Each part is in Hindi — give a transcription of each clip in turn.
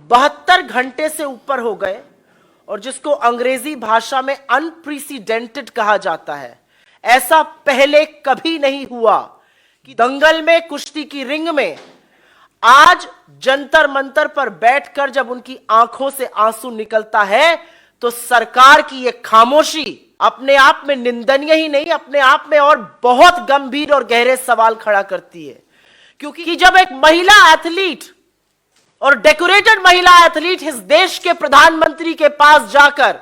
72 घंटे से ऊपर हो गए और जिसको अंग्रेजी भाषा में अनप्रेसिडेंटेड कहा जाता है। ऐसा पहले कभी नहीं हुआ कि दंगल में, कुश्ती की रिंग में आज जंतर मंतर पर बैठकर जब उनकी आंखों से आंसू निकलता है तो सरकार की यह खामोशी अपने आप में निंदनीय ही नहीं, अपने आप में और बहुत गंभीर और गहरे सवाल खड़ा करती है। क्योंकि जब एक महिला एथलीट और डेकोरेटेड महिला एथलीट इस देश के प्रधानमंत्री के पास जाकर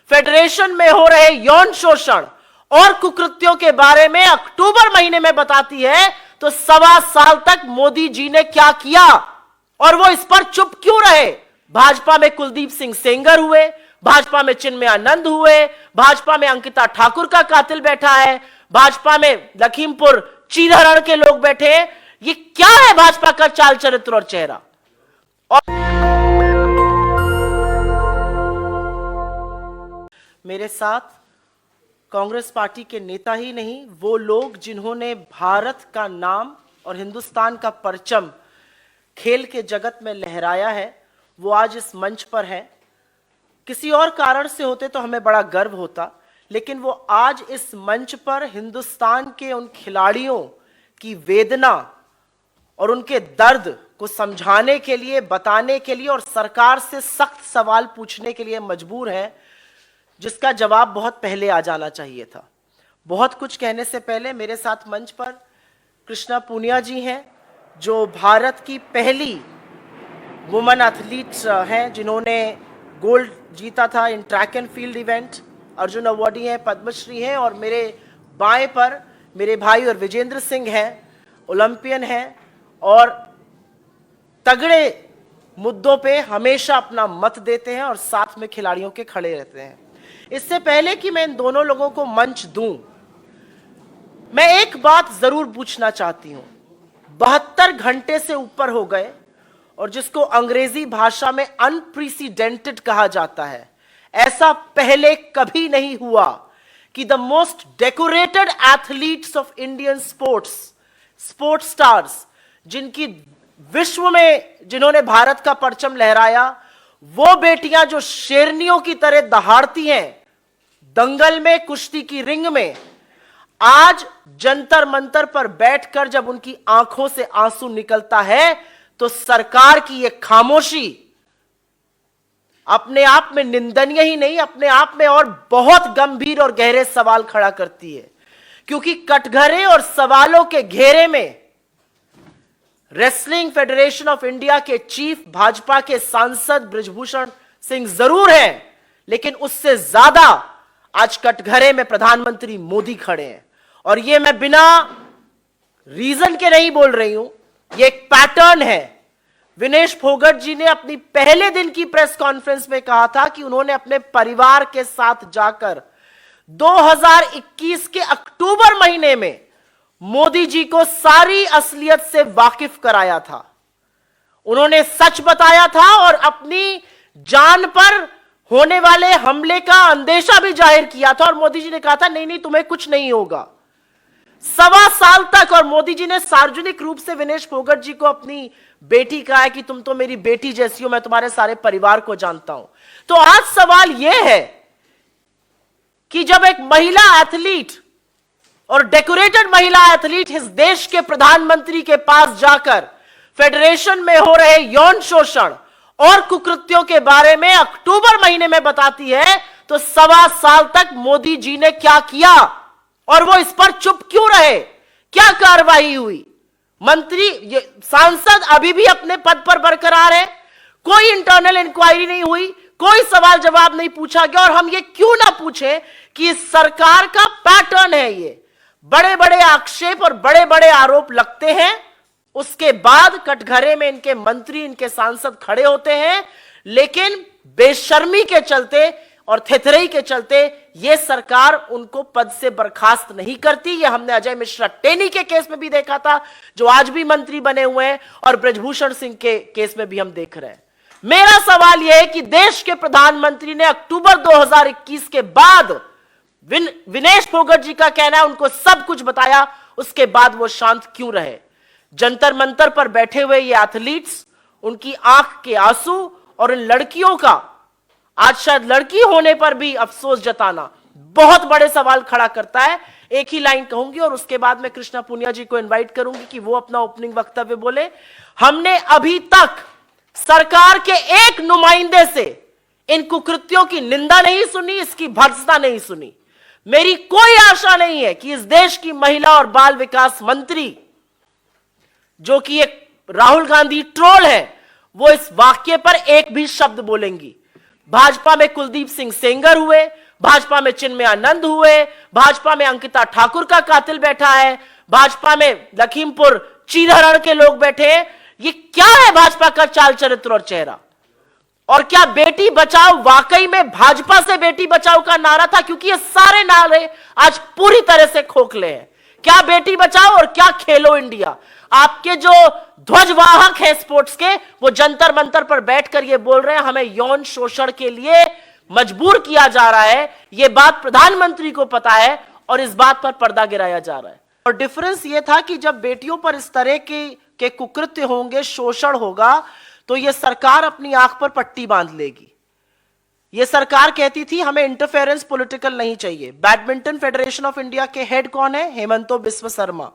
फेडरेशन में हो रहे यौन शोषण और कुकृत्यों के बारे में अक्टूबर महीने में बताती है, तो 1.25 साल तक मोदी जी ने क्या किया और वो इस पर चुप क्यों रहे? भाजपा में कुलदीप सिंह सेंगर हुए, भाजपा में चिन्मयानंद हुए, भाजपा में अंकिता ठाकुर का कातिल बैठा है, भाजपा में लखीमपुर चीरहरण के लोग बैठे हैं। ये क्या है भाजपा का चाल चरित्र और चेहरा? और मेरे साथ कांग्रेस पार्टी के नेता ही नहीं, वो लोग जिन्होंने भारत का नाम और हिंदुस्तान का परचम खेल के जगत में लहराया है, वो आज इस मंच पर हैं। किसी और कारण से होते तो हमें बड़ा गर्व होता, लेकिन वो आज इस मंच पर हिंदुस्तान के उन खिलाड़ियों की वेदना और उनके दर्द को समझाने के लिए, बताने के लिए और सरकार से सख्त सवाल पूछने के लिए मजबूर है, जिसका जवाब बहुत पहले आ जाना चाहिए था। बहुत कुछ कहने से पहले मेरे साथ मंच पर कृष्णा पूनिया जी हैं, जो भारत की पहली वुमेन एथलीट हैं जिन्होंने गोल्ड जीता था in track and field event, Arjun awardee हैं, पद्मश्री हैं। और मेरे बाएं पर मेरे भाई और विजेंद्र सिंह हैं, ओलंपियन हैं और तगड़े मुद्दों पे हमेशा अपना मत देते हैं और साथ में खिलाड़ियों के खड़े रहते हैं। इससे पहले कि मैं इन दोनों लोगों को मंच दूं, मैं एक बात जरूर पूछना चाहती हूं। 72 घंटे से ऊपर हो गए और जिसको अंग्रेजी भाषा में अनप्रेसिडेंटेड कहा जाता है। ऐसा पहले कभी नहीं हुआ कि the most decorated athletes of Indian sports stars, जिनकी विश्व में जिन्होंने भारत का परचम लहराया, वो बेटियां जो शेरनियों की तरह दहाड़ती हैं दंगल में, कुश्ती की रिंग में, आज जंतर मंतर पर बैठकर जब उनकी आंखों से आंसू निकलता है तो सरकार की यह खामोशी अपने आप में निंदनीय ही नहीं, अपने आप में और बहुत गंभीर और गहरे सवाल खड़ा करती है। क्योंकि कटघरे और सवालों के घेरे में रेसलिंग फेडरेशन ऑफ इंडिया के चीफ भाजपा के सांसद बृजभूषण सिंह जरूर हैं, लेकिन उससे ज्यादा आज कटघरे में प्रधानमंत्री मोदी खड़े हैं। और ये मैं बिना रीजन के नहीं बोल रही हूं, ये एक पैटर्न है। विनेश फोगट जी ने अपनी पहले दिन की प्रेस कॉन्फ्रेंस में कहा था कि उन्होंने अपने परिवार के साथ जाकर 2021 के अक्टूबर महीने में मोदी जी को सारी असलियत से वाकिफ कराया था। उन्होंने सच बताया था और अपनी जान पर होने वाले हमले का अंदेशा भी जाहिर किया था। और मोदी जी ने कहा था नहीं नहीं, तुम्हें कुछ नहीं होगा। 1.25 साल तक, और मोदी जी ने सार्वजनिक रूप से विनेश फोगट जी को अपनी बेटी कहा है कि तुम तो मेरी बेटी जैसी हो, मैं तुम्हारे सारे परिवार को जानता हूं। तो आज सवाल यह है कि जब एक महिला एथलीट और डेकोरेटेड महिला एथलीट इस देश के प्रधानमंत्री के पास जाकर फेडरेशन में हो रहे यौन शोषण और कुकृत्यों के बारे में अक्टूबर महीने में बताती है, तो 1.25 साल तक मोदी जी ने क्या किया और वो इस पर चुप क्यों रहे? क्या कार्रवाई हुई? मंत्री, सांसद अभी भी अपने पद पर बरकरार है, कोई इंटरनल इंक्वायरी नहीं हुई, कोई सवाल जवाब नहीं पूछा गया। और हम ये क्यों ना पूछें कि इस सरकार का पैटर्न है, ये बड़े बड़े आक्षेप और बड़े बड़े आरोप लगते हैं, उसके बाद कटघरे में इनके मंत्री, इनके सांसद खड़े होते हैं, लेकिन बेशर्मी के चलते और थेथरई के चलते यह सरकार उनको पद से बर्खास्त नहीं करती। यह हमने अजय मिश्रा टेनी के केस में भी देखा था, जो आज भी मंत्री बने हुए हैं, और बृजभूषण सिंह के केस में भी हम देख रहे हैं। मेरा सवाल यह है कि देश के प्रधानमंत्री ने अक्टूबर 2021 के बाद, विनेश फोगट जी का कहना है उनको सब कुछ बताया, उसके बाद वो शांत क्यों रहे? जंतर मंतर पर बैठे हुए ये एथलीट्स, उनकी आंख के आंसू, और इन लड़कियों का आज शायद लड़की होने पर भी अफसोस जताना बहुत बड़े सवाल खड़ा करता है। एक ही लाइन कहूंगी और उसके बाद मैं कृष्णा पुनिया जी को इनवाइट करूंगी कि वो अपना ओपनिंग वक्तव्य बोले। हमने अभी तक सरकार के एक नुमाइंदे से इन कुकृत्यों की निंदा नहीं सुनी, इसकी भर्त्सना नहीं सुनी। मेरी कोई आशा नहीं है कि इस देश की महिला और बाल विकास मंत्री, जो कि एक राहुल गांधी ट्रोल है, वो इस वाक्य पर एक भी शब्द बोलेंगी। भाजपा में कुलदीप सिंह सेंगर हुए, भाजपा में चिन्मय आनंद हुए, भाजपा में अंकिता ठाकुर का कातिल बैठा है, भाजपा में लखीमपुर चीरहरण के लोग बैठे हैं। ये क्या है भाजपा का चाल चरित्र और चेहरा? और क्या बेटी बचाओ वाकई में भाजपा से बेटी बचाओ का नारा था? क्योंकि ये सारे नारे आज पूरी तरह से खोखले हैं। क्या बेटी बचाओ और क्या खेलो इंडिया? आपके जो ध्वजवाहक हैं स्पोर्ट्स के, वो जंतर मंतर पर बैठकर ये बोल रहे हैं हमें यौन शोषण के लिए मजबूर किया जा रहा है। ये बात प्रधानमंत्री को पता है और इस बात पर पर्दा गिराया जा रहा है। और डिफरेंस ये था कि जब बेटियों पर इस तरह के कुकृत्य होंगे, शोषण होगा, तो ये सरकार अपनी आंख पर पट्टी बांध लेगी। ये सरकार कहती थी हमें इंटरफेरेंस पॉलिटिकल नहीं चाहिए। बैडमिंटन फेडरेशन ऑफ इंडिया के हेड कौन है? Himanta Biswa Sarma.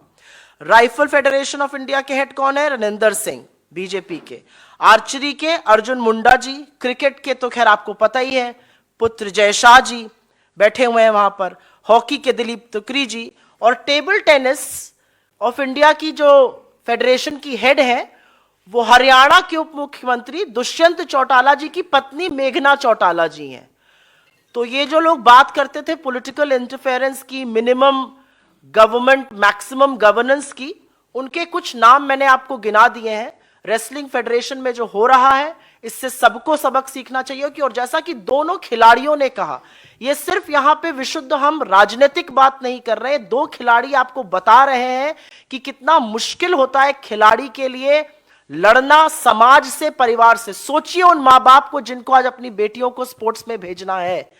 Rifle federation of India के हेड कौन है? रनिंदर सिंह, बीजेपी के। आर्चरी के अर्जुन मुंडा जी, क्रिकेट के तो खैर आपको पता ही है, पुत्र जय शाह जी बैठे हुए हैं वहां पर, हॉकी के दिलीप तुकरी जी, और टेबल टेनिस ऑफ इंडिया की जो फेडरेशन की हेड है वो हरियाणा के उप मुख्यमंत्री दुष्यंत चौटाला जी की पत्नी मेघना चौटाला जी हैं। तो ये जो लोग बात करते थे पॉलिटिकल इंटरफेरेंस की, मिनिमम गवर्नमेंट मैक्सिमम गवर्नेंस की, उनके कुछ नाम मैंने आपको गिना दिए हैं। रेसलिंग फेडरेशन में जो हो रहा है, इससे सबको सबक सीखना चाहिए कि, और जैसा कि दोनों खिलाड़ियों ने कहा, ये सिर्फ यहां पे विशुद्ध हम राजनीतिक बात नहीं कर रहे हैं। दो खिलाड़ी आपको बता रहे हैं कि कितना मुश्किल होता है खिलाड़ी के लिए लड़ना समाज से, परिवार से। सोचिए उन मां बाप को जिनको आज अपनी बेटियों को स्पोर्ट्स में भेजना है।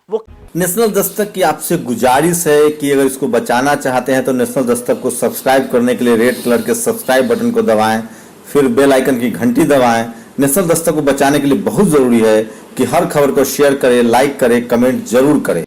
वो नेशनल दस्तक की आपसे गुजारिश है कि अगर इसको बचाना चाहते हैं तो नेशनल दस्तक को सब्सक्राइब करने के लिए रेड कलर के सब्सक्राइब बटन को दबाएं, फिर बेल आइकन की घंटी दबाएं। नेशनल दस्तक को बचाने के लिए बहुत जरूरी है कि हर खबर को शेयर करें, लाइक करें, कमेंट जरूर करें।